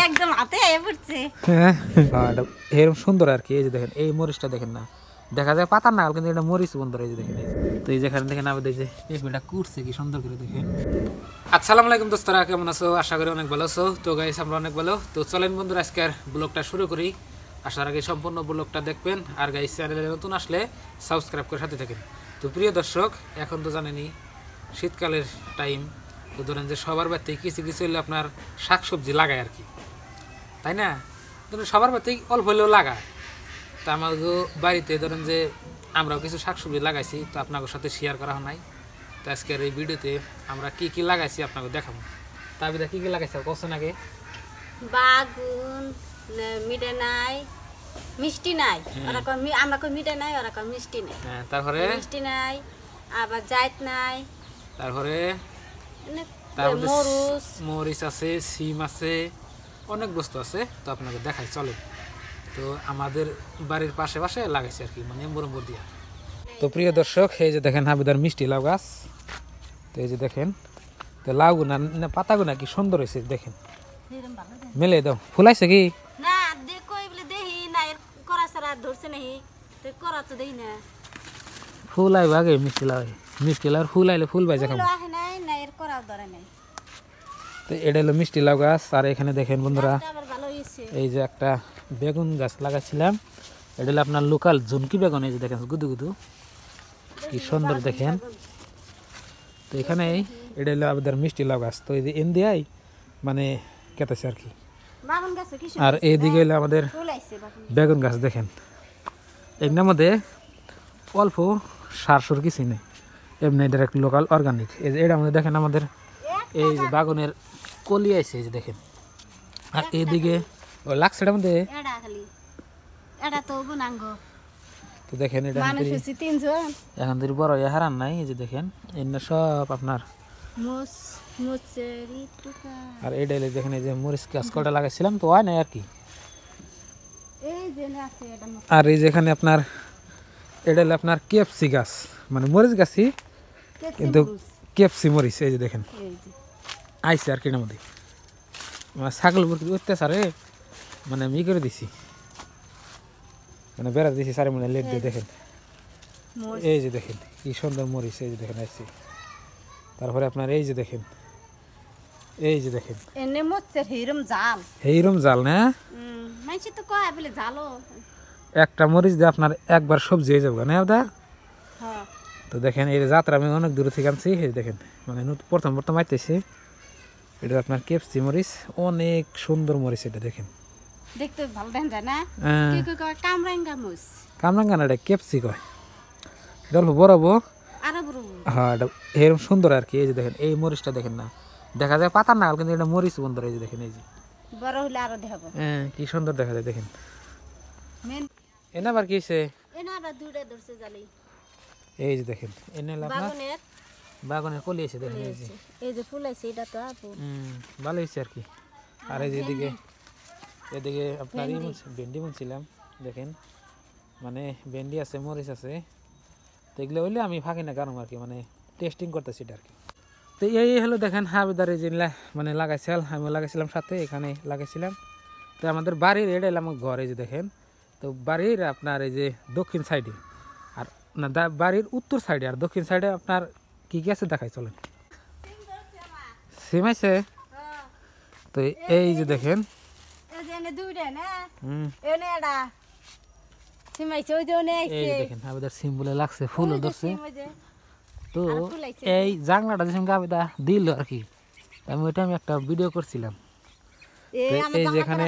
একদম হাতে আয়া পড়ছে। হ্যাঁ এরকম সুন্দর আর কি। এই যে দেখেন এই মরিচটা দেখেন না, দেখা যায় পাতার নাগাল কিন্তু এটা মরিচ বন্ধুরা। এই যে দেখেন, তো এই যেখানে দেখেন আমাদের যে পেঁপেটা কুটছে কি সুন্দর করে দেখেন। আসসালামু আলাইকুম দোস্তরা, কেমন আছো? আশা করি অনেক ভালো আছো। তো গাইস আমরা অনেক ভালো। তো চলেন বন্ধুরা আজকের ব্লগটা শুরু করি। আসার আগে সম্পূর্ণ ব্লগটা দেখবেন, আর গাইস চ্যানেলে নতুন আসলে সাবস্ক্রাইব করে সাথে থাকেন। তো প্রিয় দর্শক, এখন তো জানেনই শীতকালের টাইম, তো ধরেন যে সবার বাড়িতেই কিছু কিছু হলে আপনার শাকসবজি লাগায় আর কি, তাই না? ধরেন সবার বাড়িতেই অল্প হলেও লাগায়। তা আমাদের বাড়িতে ধরেন যে আমরাও কিছু শাকসবজি লাগাইছি, তো আপনাদের সাথে শেয়ার করা হয় নাই। তো আজকের এই ভিডিওতে আমরা কি কি লাগাইছি আপনাকে দেখাবো। তার ভিতরে কি কি লাগাইছি কোশ্চেন আগে? বাগুন, মিঠে নাই, মিষ্টি নাই। ওরা কয় আমরা কই মিঠে নাই, ওরা কয় মিষ্টি নাই। হ্যাঁ, তারপরে মিষ্টি নাই, আবার জাইত নাই, তারপরে মরুচ মরিচ আছে, সিম আছে, অনেক বস্তু আছে। তো আপনাকে দেখাই চলে। তো আমাদের বাড়ির পাশে পাশে লাগাইছি আর কি, মানে এম্বর দিয়া। তো প্রিয় দর্শক, এই যে দেখেন হাবিদার মিষ্টি লাউ গাছ। তো এই যে দেখেন, তো লাউ গুনা পাতা গুনা কি সুন্দর হয়েছে দেখেন। মেলে দাও, ফুলাইছে কি না? দেখো বলে দেহি না, এর করা সারা ধরছে নাহি, তো করা তো দেই না। ফুল আইব আগে মিষ্টি লাউ, মিষ্টি লাউর ফুল আইলে ফুল বাজে খাবো। আহে নাই না, এর করাও ধরে নাই। তো এটা হলো মিষ্টি লাউ গাছ। আর এখানে দেখেন বন্ধুরা, আবার ভালো হইছে। এই যে একটা বেগুন গাছ লাগাইছিলাম, এটা হলো আপনার লোকাল ঝুনকি বেগুন। এই যে দেখেন গুদু গুদু কি সুন্দর দেখেন। তো এখানে এটা হলো আমাদের মিষ্টি লাউ গাছ। তো এই যে ইন্ডিয়ায় মানে কেটেছে আর কি। বাগুন গাছে কি আর এইদিকে হলো আমাদের ফুল আইছে বাগুন। বেগুন গাছ দেখেন। এর মধ্যে অল্প সার সুর কিছুই নেই, এমনি ডাইরেক্ট লোকাল অর্গানিক। এই যে এটা আমাদের দেখেন আমাদের এই যে বাগানের কলি আছে, এই যে দেখেন। আর এইদিকে লাগছে এটার মধ্যে এডা খালি এডা তো গুনাঙ্গ। তো দেখেন এটা মানুষ হচ্ছে তিনজন, এখন ধরে বড় হারান নাই। এই যে দেখেন এমনি সব আপনার মুস মুচেরি টুকা। আর এই ডাইলে দেখেন এই যে মরিচ গাছ কটা লাগাইছিলাম, তো হয় নাই আর কি। এই যে আছে এটা মুস। আর এই যেখানে আপনার এটা হলো আপনার কেপসি গাছ, মানে মরিচ গাছই কিন্তু কেপসি মরিচ। এই যে দেখেন এই যে আইসে আর কি এটার মধ্যে ছাগল মুরগি অত্যাচারে মানে আমি করে দিছি, মানে বেড়া দিছি সারে মানে লেট দিয়ে দেখেন। এই যে দেখেন কি সুন্দর মরিচ, এই যে দেখেন আইসি। তারপরে আপনার এই যে দেখেন, এই যে দেখেন এনে মুচের হিরম জাল, এইরম জাল না, মাইছে তো কয় বলে জালো। একটা মরিচ দিয়ে আপনার একবার সবজি হয়ে যাবে না ওটা। হ্যাঁ, তো দেখেন এই যাত্রা আমি অনেক দূর থেকে আনছি। এই দেখেন মানে প্রথম প্রথম আইতেছি। এটা আপনার কেপসি মরিচ, অনেক সুন্দর মরিচ। এটা দেখেন দেখতে ভালো দেন যায় না? কি কি কয় কামরাঙ্গা মুস, কামরাঙ্গা না, এটা কেপসি কয়। এটা অল্প বড় বড়। আরো বড়। হ্যাঁ, এটা এরকম সুন্দর আর কি। এই যে দেখেন এই মরিচটা দেখেন না, দেখা যায় পাতার নাগাল কিন্তু এটা মরিচ বন্ধুরা। এই যে দেখেন এই যে বড় হলে আরো দেখাবো। হ্যাঁ, কি সুন্দর দেখা যায় দেখেন। মেন এনে আবার কি হয়েছে, এনা আবার দুইটা ধরছে জালি। এই যে দেখেন এনে হলো আপনার বাগুনের বাগানের কলি আছে দেখেন। এই যে এই যে ফুল আছে, এটা তো আপু ভালো হয়েছে আর কি। আর এই যে এদিকে এদিকে আপনার ভেন্ডি বুনছিলাম দেখেন, মানে ভেন্ডি আছে, মরিচ আছে। তো এগুলো হইলে আমি ফাঁকি না কারণ আর কি, মানে টেস্টিং করতেছি এটা আর কি। তো এই হলো দেখেন হাবিদারে যে মানে লাগাইছিলাম, আমি লাগাইছিলাম সাথে এখানে লাগাইছিলাম। তো আমাদের বাড়ির এটা এলাম ঘর। এই যে দেখেন, তো বাড়ির আপনার এই যে দক্ষিণ সাইডে আর না বাড়ির উত্তর সাইডে আর দক্ষিণ সাইডে আপনার কি কি আছে দেখাই চলেন। সিম আছে। তো এই যে দেখেন আবেদার সিম বলে লাগছে, ফুলও ধরছে। তো এই জাংলাটা যে আবেদা দিল আর কি, আমি ওইটা আমি একটা ভিডিও করছিলাম। এই যেখানে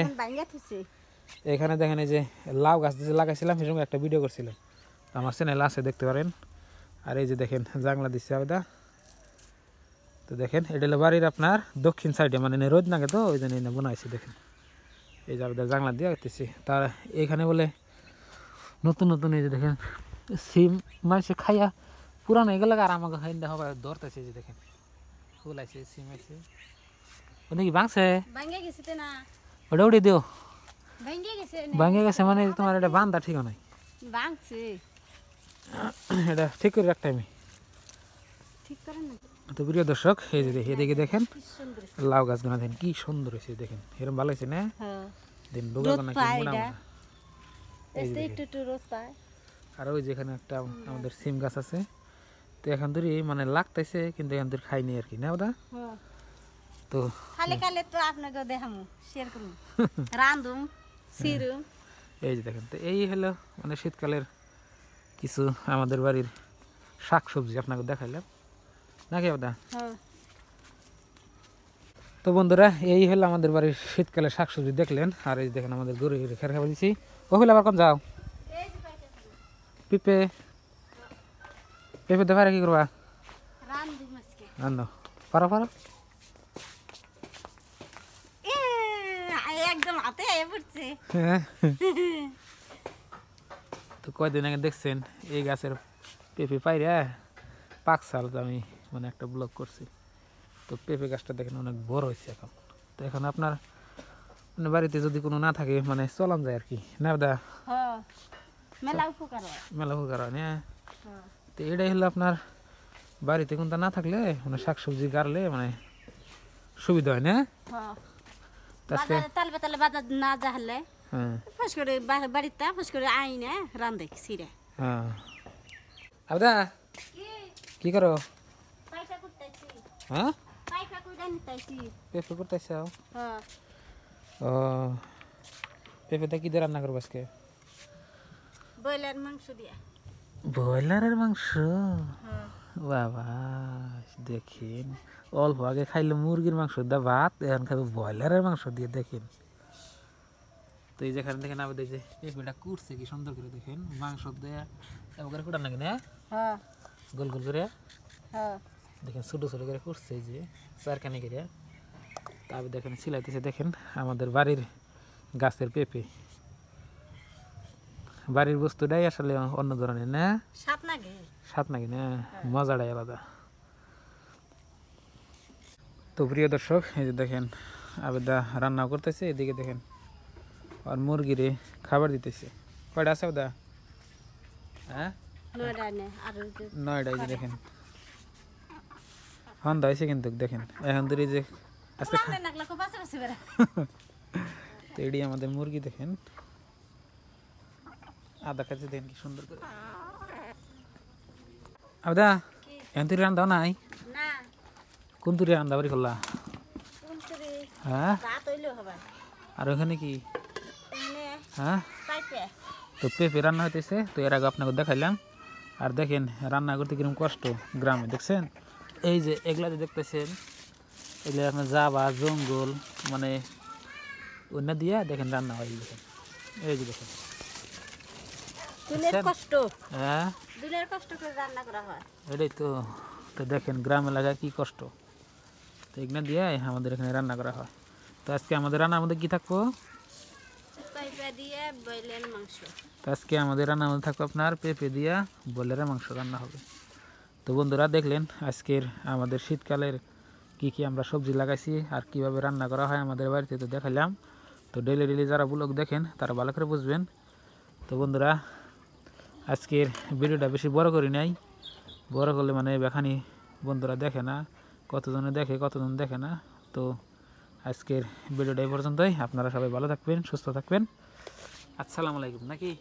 এখানে দেখেন এই যে লাউ গাছ যে লাগাইছিলাম সেই সময় একটা ভিডিও করছিলাম, আমার চ্যানেল আছে দেখতে পারেন। আর এই যে দেখেন জাংলা দিচ্ছে আবেদা। তো দেখেন এটা হলো বাড়ির আপনার দক্ষিণ সাইডে, মানে রোদ নাগে তো ওই জন্য বানাইছি দেখেন। এই যে আবেদা জাংলা দিয়ে রাখতেছি। তার এখানে বলে নতুন নতুন এই যে দেখেন সিম মাইছে খাইয়া পুরানো এগুলো আর আমাকে খাই হবে ধরতেছে। যে দেখেন ফুল আছে, সিম আছে। ওটা কি ভাঙছে? ওটা উড়ে দিও। ভাঙে গেছে মানে তোমার এটা বান্ধা ঠিক নাই, এটা ঠিক করে রাখতে আমি। তো প্রিয় দর্শক এই যে এদিকে দেখেন কি সুন্দর লাউ গাছগুলো দেখেন কি সুন্দর হয়েছে দেখেন এরকম ভালো হয়েছে না হ্যাঁ দিন ডোগা কোনা কি পায় মোটা এটা। মোটা। এই যে একটু একটু রোদ পায় আর ওই যেখানে একটা আমাদের সিম গাছ আছে তো এখন ধরি মানে লাগতেছে কিন্তু এখন ধরি খাইনি আর কি না ওটা হ্যাঁ তো খালি খালি তো আপনাকে দেখামু শেয়ার করুন রান্ধুম সিরুম এই যে দেখেন তো এই হলো মানে শীতকালের কিছু আমাদের বাড়ির শাক সবজি আপনাকে দেখাইলাম নাকি ওটা হ্যাঁ তো বন্ধুরা এই হলো আমাদের বাড়ির শীতকালে শাকসবজি দেখলেন আর এই যে দেখেন আমাদের গরু খের খাবার দিচ্ছি ও হলে আবার কম যাও পিপে পেঁপে দেখারে কি করবা রান্ধুম আজকে আনো পারো পারো এ একদম হাতে আয় পড়ছে তো কয়দিন আগে দেখছেন এই গাছের পেঁপে পাইরা পাকশাল আমি মানে একটা ব্লগ করছি তো পেঁপে গাছটা দেখেন অনেক বড় হয়েছে এখন তো এখন আপনার মানে বাড়িতে যদি কোনো না থাকে মানে চলান যায় আর কি না দা হ্যাঁ মেলা উপকার হয় মেলা উপকার হয় না হ্যাঁ তো এটাই হলো আপনার বাড়িতে কোনটা না থাকলে মানে শাকসবজি গাড়লে মানে সুবিধা হয় না হ্যাঁ তো আজকে বাজারে তালে বাজার না যাহলে হ্যাঁ ফস করে বাড়িতে ফস করে আইনে রান্ধে সিরে হ্যাঁ আবদা কি করো পাইসা করতেছি হ্যাঁ পাইসা কইরা নিতেছি পেঁপে করতেছ হ্যাঁ ও পেঁপেটা কি দিয়ে রান্না করবো আজকে ব্রয়লার মাংস দিয়া ব্রয়লারের মাংস হ্যাঁ বাবা দেখেন অল্প আগে খাইলে মুরগির মাংস দা ভাত এখন খাবে ব্রয়লারের মাংস দিয়ে দেখেন তো এই যেখানে দেখেন আবার এই যে পেঁপেটা কুটছে কি সুন্দর করে দেখেন মাংস দিয়ে এমন করে কুটার নাকি না হ্যাঁ গোল গোল করে হ্যাঁ দেখেন ছোটো ছোটো করে কুটছে এই যে চারখানি করে তারপর দেখেন সিলাইতেছে দেখেন আমাদের বাড়ির গাছের পেঁপে বাড়ির বস্তুটাই আসলে অন্য ধরনের না সাত নাগে স্বাদ নাকি না মজাটাই আলাদা তো প্রিয় দর্শক এই যে দেখেন আবেদা রান্না করতেছে এদিকে দেখেন আর মুরগিরে খাবার দিতেছে কয়টা আছে আবেদা হ্যাঁ নয়ডা নে আর নয়টা এই যে দেখেন সন্ধ্যা হয়েছে কিন্তু দেখেন এখন ধরে যে আজকে রান্না নাগলা কো বাসা বাসা বেরা তো এটি আমাদের মুরগি দেখেন আদা কাছে দেখেন কি সুন্দর করে আবেদা এখন তুই রান্ধাও নাই না কোন তুই রান্না বাড়ি করলা কুনতরি হ্যাঁ রাত হইলো হবে আর ওখানে কি এনে হ্যাঁ পাইপে তো পেঁপে রান্না হইতেছে তো এর আগে আপনাকে দেখাইলাম আর দেখেন রান্না করতে কিরকম কষ্ট গ্রামে দেখছেন এই যে এগুলা যে দেখতেছেন এগুলো আপনার জাবা জঙ্গল মানে অন্য দিয়া দেখেন রান্না হয় দেখেন এই যে দেখেন দুলের কষ্ট হ্যাঁ দুলের কষ্ট করে রান্না করা হয় এটাই তো তো দেখেন গ্রাম এলাকায় কী কষ্ট তো এগুলো দিয়ে আমাদের এখানে রান্না করা হয় তো আজকে আমাদের রান্নার মধ্যে কী থাকবো পাইপে দিয়ে ব্রয়লার মাংস তো আজকে আমাদের রান্নার মধ্যে থাকবো আপনার পেঁপে দিয়া ব্রয়লারের মাংস রান্না হবে তো বন্ধুরা দেখলেন আজকের আমাদের শীতকালের কি কি আমরা সবজি লাগাইছি আর কিভাবে রান্না করা হয় আমাদের বাড়িতে তো দেখালাম তো ডেলি ডেলি যারা ব্লগ দেখেন তারা ভালো করে বুঝবেন তো বন্ধুরা আজকের ভিডিওটা বেশি বড় করি নাই বড় করলে মানে এখানে বন্ধুরা দেখে না কতজনে দেখে কতজন দেখে না তো আজকের ভিডিওটা এই পর্যন্তই আপনারা সবাই ভালো থাকবেন সুস্থ থাকবেন আসসালামু আলাইকুম নাকি